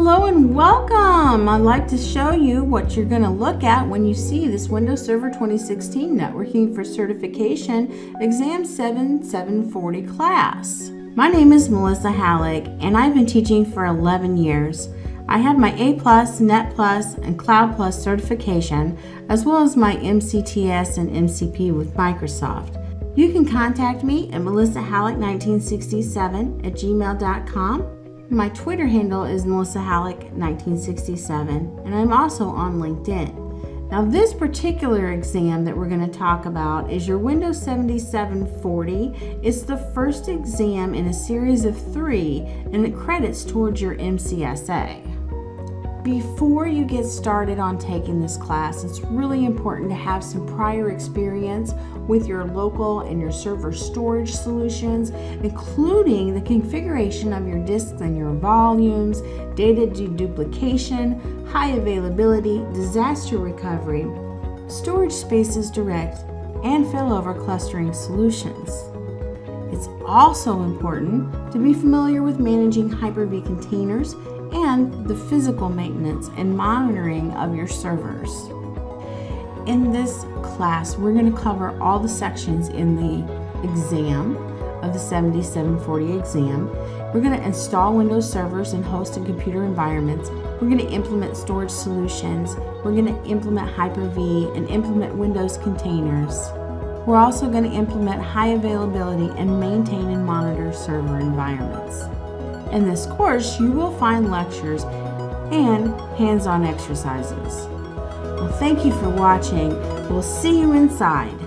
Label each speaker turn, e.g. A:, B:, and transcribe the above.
A: Hello and welcome! I'd like to show you what you're going to look at when you see this Windows Server 2016 Networking for Certification Exam 7740 class. My name is Melissa Halleck and I've been teaching for 11 years. I have my A+, Net+, and Cloud Plus certification, as well as my MCTS and MCP with Microsoft. You can contact me at melissahalleck1967@gmail.com. My Twitter handle is melissahalleck1967, and I'm also on LinkedIn. Now, this particular exam that we're going to talk about is your Windows 7740. It's the first exam in a series of 3, and it credits towards your MCSA. Before you get started on taking this class, it's really important to have some prior experience with your local and your server storage solutions, including the configuration of your disks and your volumes, data deduplication, high availability, disaster recovery, storage spaces direct, and failover clustering solutions. It's also important to be familiar with managing Hyper-V containers and the physical maintenance and monitoring of your servers. In this class, we're going to cover all the sections in the exam of the 7740 exam. We're going to install Windows servers and host and computer environments. We're going to implement storage solutions. We're going to implement Hyper-V and implement Windows containers. We're also going to implement high availability and maintain and monitor server environments. In this course, you will find lectures and hands-on exercises. Well, thank you for watching. We'll see you inside.